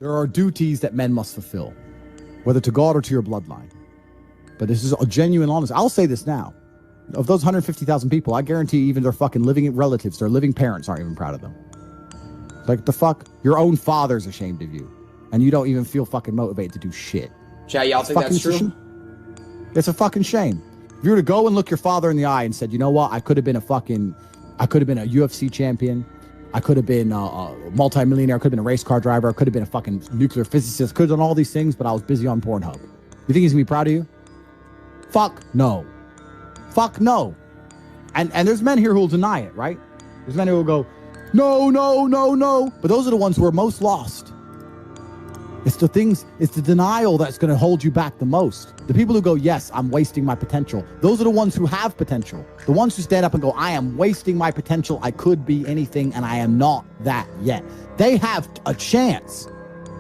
There are duties that men must fulfill, whether to God or to your bloodline. But this is a genuine honest. I'll say this now. Of those 150,000 people, I guarantee even their fucking living relatives, their living parents aren't even proud of them. Like, the fuck? Your own father's ashamed of you. And you don't even feel fucking motivated to do shit. Chat, y'all think that's true? It's a fucking shame. If you were to go and look your father in the eye and said, you know what? I could have been a UFC champion. I could have been a multi-millionaire. I could have been a race car driver. I could have been a fucking nuclear physicist. Could have done all these things, but I was busy on Pornhub. You think he's gonna be proud of you? Fuck no. Fuck no. And there's men here who will deny it, right? There's men who will go, no, no, no, no. But those are the ones who are most lost. It's the denial that's going to hold you back the most. The people who go, yes, I'm wasting my potential. Those are the ones who have potential. The ones who stand up and go, I am wasting my potential. I could be anything and I am not that yet. They have a chance.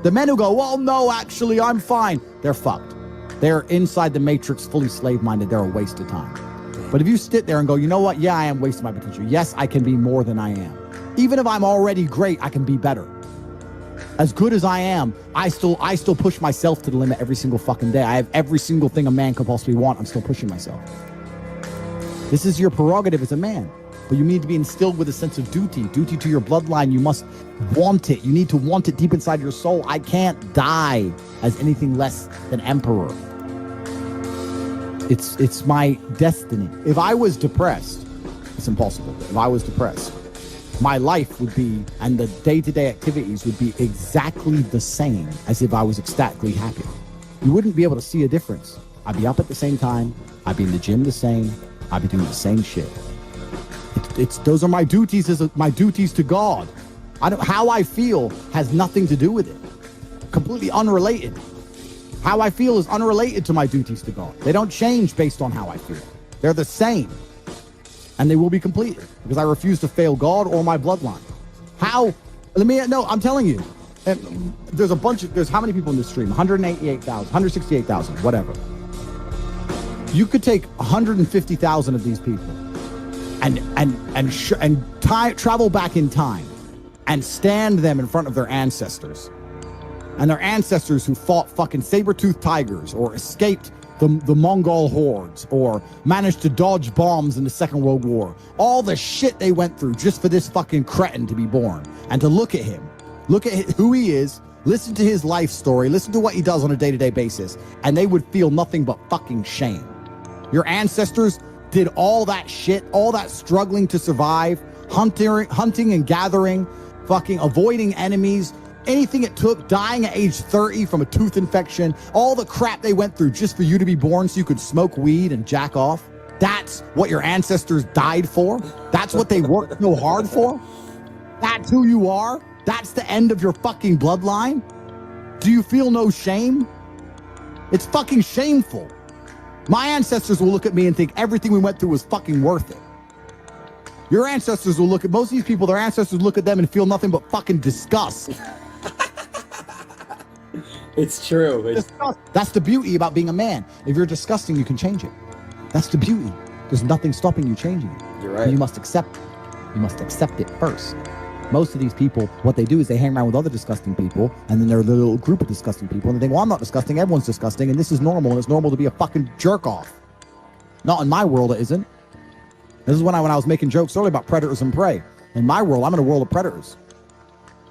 The men who go, well, no, actually, I'm fine. They're fucked. They're inside the matrix, fully slave-minded. They're a waste of time. But if you sit there and go, you know what? Yeah, I am wasting my potential. Yes, I can be more than I am. Even if I'm already great, I can be better. As good as I am, I still push myself to the limit every single fucking day. I have every single thing a man could possibly want. I'm still pushing myself. This is your prerogative as a man, but you need to be instilled with a sense of duty to your bloodline. You must want it. You need to want it deep inside your soul. I can't die as anything less than emperor. It's my destiny. If I was depressed, it's impossible. If I was depressed, my life would be, and the day-to-day activities would be exactly the same as if I was ecstatically happy. You wouldn't be able to see a difference. I'd be up at the same time. I'd be in the gym the same. I'd be doing the same shit. Those are my duties my duties to God. How I feel has nothing to do with it. Completely unrelated. How I feel is unrelated to my duties to God. They don't change based on how I feel. They're the same. And they will be completed because I refuse to fail God or my bloodline. I'm telling you, there's how many people in this stream? 188,000, 168,000, whatever. You could take 150,000 of these people and travel back in time and stand them in front of their ancestors and their ancestors who fought fucking saber-toothed tigers or escaped the Mongol hordes or managed to dodge bombs in the Second World War. All the shit they went through just for this fucking cretin to be born. And to look at him, look at who he is, listen to his life story, listen to what he does on a day-to-day basis, and they would feel nothing but fucking shame. Your ancestors did all that shit, all that struggling to survive, hunting and gathering, fucking avoiding enemies, anything it took, dying at age 30 from a tooth infection, all the crap they went through just for you to be born so you could smoke weed and jack off. That's what your ancestors died for. That's what they worked so hard for. That's who you are. That's the end of your fucking bloodline. Do you feel no shame? It's fucking shameful. My ancestors will look at me and think everything we went through was fucking worth it. Your ancestors will look at most of these people, their ancestors look at them and feel nothing but fucking disgust. It's true. That's the beauty about being a man. If you're disgusting, you can change it. That's the beauty. There's nothing stopping you changing it. You're right. And you must accept it. You must accept it first. Most of these people, what they do is they hang around with other disgusting people, and then they're a little group of disgusting people, and they think, well, I'm not disgusting, everyone's disgusting, and this is normal, and it's normal to be a fucking jerk off. Not in my world, it isn't. This is when I was making jokes earlier about predators and prey. In my world, I'm in a world of predators.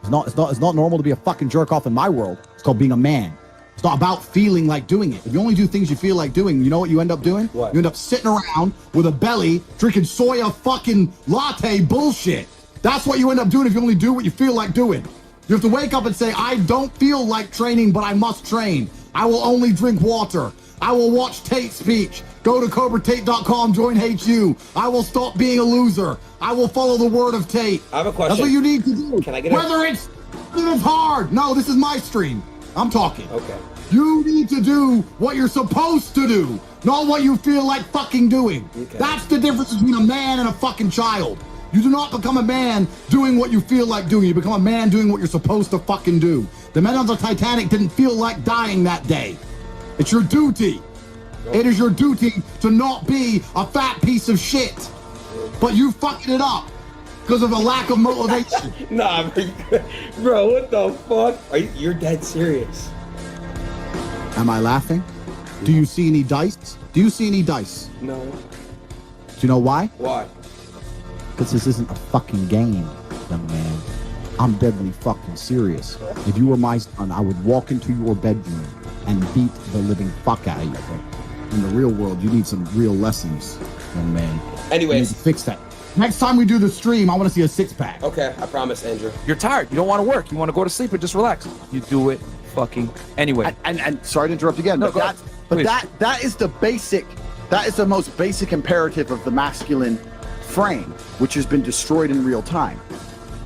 It's not normal to be a fucking jerk off in my world. It's called being a man. It's not about feeling like doing it. If you only do things you feel like doing, you know what you end up doing? What? You end up sitting around with a belly, drinking soya fucking latte bullshit. That's what you end up doing if you only do what you feel like doing. You have to wake up and say, I don't feel like training, but I must train. I will only drink water. I will watch Tate Speech. Go to CobraTate.com, join HU. I will stop being a loser. I will follow the word of Tate. I have a question. That's what you need to do. Can I get Whether it's hard. No, this is my stream. I'm talking. Okay. You need to do what you're supposed to do, not what you feel like fucking doing. Okay. That's the difference between a man and a fucking child. You do not become a man doing what you feel like doing. You become a man doing what you're supposed to fucking do. The men on the Titanic didn't feel like dying that day. It's your duty. It is your duty to not be a fat piece of shit. But you fucking it up. because of a lack of motivation. Nah, bro, what the fuck? You're dead serious. Am I laughing? Do you see any dice? Do you see any dice? No. Do you know why? Why? Because this isn't a fucking game, young man. I'm deadly fucking serious. If you were my son, I would walk into your bedroom and beat the living fuck out of you. In the real world, you need some real lessons, young man. Anyways. You need to fix that. Next time we do the stream, I want to see a six-pack. Okay, I promise, Andrew. You're tired. You don't want to work. You want to go to sleep and just relax. You do it fucking anyway. And sorry to interrupt again, No, but that is the basic, that is the most basic imperative of the masculine frame, which has been destroyed in real time.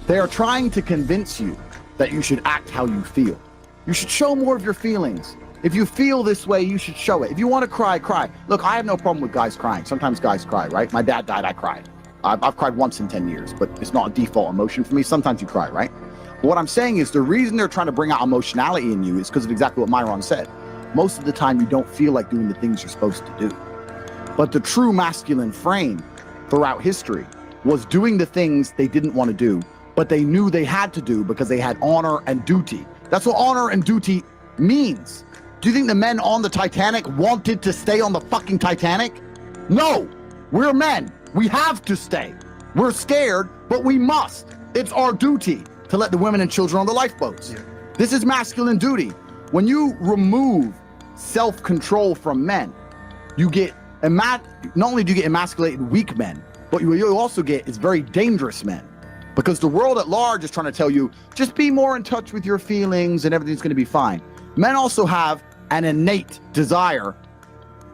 They are trying to convince you that you should act how you feel. You should show more of your feelings. If you feel this way, you should show it. If you want to cry, cry. Look, I have no problem with guys crying. Sometimes guys cry, right? My dad died, I cried. I've cried once in 10 years, but it's not a default emotion for me. Sometimes you cry, right? But what I'm saying is the reason they're trying to bring out emotionality in you is because of exactly what Myron said. Most of the time, you don't feel like doing the things you're supposed to do. But the true masculine frame throughout history was doing the things they didn't want to do, but they knew they had to do because they had honor and duty. That's what honor and duty means. Do you think the men on the Titanic wanted to stay on the fucking Titanic? No, we're men. We have to stay. We're scared, but we must. It's our duty to let the women and children on the lifeboats. Yeah. This is masculine duty. When you remove self-control from men, you get, not only do you get emasculated weak men, but you also get is very dangerous men. Because the world at large is trying to tell you, just be more in touch with your feelings and everything's going to be fine. Men also have an innate desire,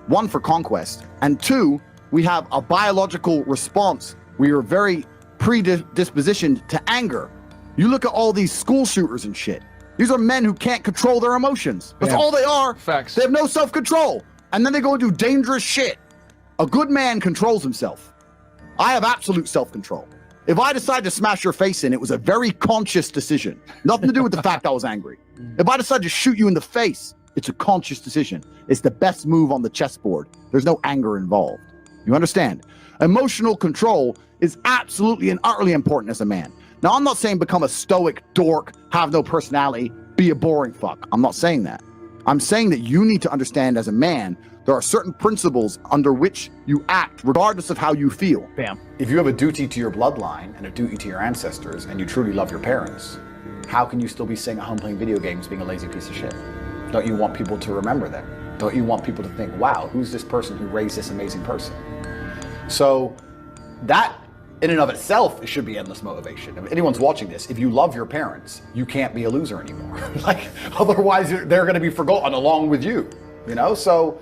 one, for conquest, and two, we have a biological response. We are very predispositioned to anger. You look at all these school shooters and shit. These are men who can't control their emotions. That's all they are. Facts. They have no self-control. And then they go and do dangerous shit. A good man controls himself. I have absolute self-control. If I decide to smash your face in, it was a very conscious decision. Nothing to do with the fact I was angry. If I decide to shoot you in the face, it's a conscious decision. It's the best move on the chessboard. There's no anger involved. You understand? Emotional control is absolutely and utterly important as a man. Now, I'm not saying become a stoic dork, have no personality, be a boring fuck. I'm not saying that. I'm saying that you need to understand as a man, there are certain principles under which you act regardless of how you feel. Bam. If you have a duty to your bloodline and a duty to your ancestors and you truly love your parents, how can you still be staying at home playing video games being a lazy piece of shit? Don't you want people to remember them? Don't you want people to think, wow, who's this person who raised this amazing person? So that in and of itself, it should be endless motivation. If anyone's watching this, if you love your parents, you can't be a loser anymore. Like, otherwise they're going to be forgotten along with you, you know? So,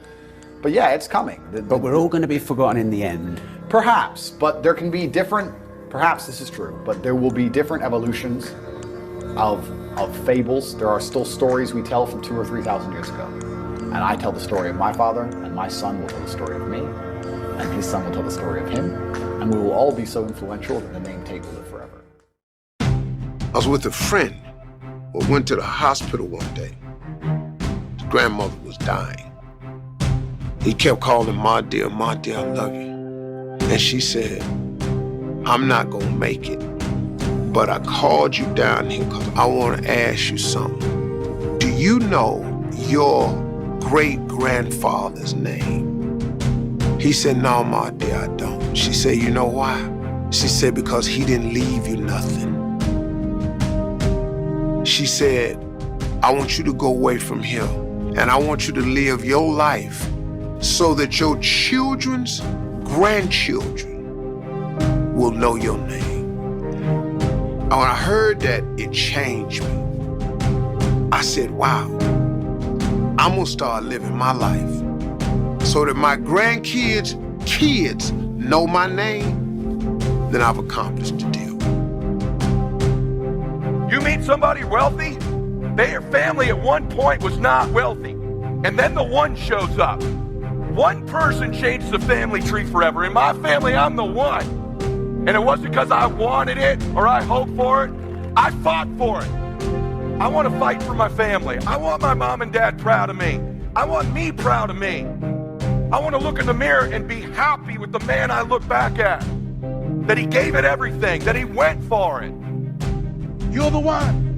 but yeah, it's coming. But we're all going to be forgotten in the end. Perhaps, but there can be different, perhaps this is true, but there will be different evolutions of fables. There are still stories we tell from 2,000 or 3,000 years ago. And I tell the story of my father, and my son will tell the story of me, and his son will tell the story of him, and we will all be so influential that the name Tate will live forever. I was with a friend who went to the hospital one day. His grandmother was dying. He kept calling, Ma dear, I love you. And she said, I'm not gonna make it, but I called you down here because I want to ask you something. Do you know your great-grandfather's name? He said, no, Ma dear, I don't. She said, you know why? She said, because he didn't leave you nothing. She said, I want you to go away from here, and I want you to live your life so that your children's grandchildren will know your name. And when I heard that, it changed me. I said, wow, I'm gonna start living my life so that my grandkids' kids know my name, then I've accomplished the deal. You meet somebody wealthy, their family at one point was not wealthy, and then the one shows up. One person changes the family tree forever. In my family, I'm the one. And it wasn't because I wanted it or I hoped for it. I fought for it. I want to fight for my family. I want my mom and dad proud of me. I want me proud of me. I want to look in the mirror and be happy with the man I look back at. that he gave it everything, that he went for it. You're the one.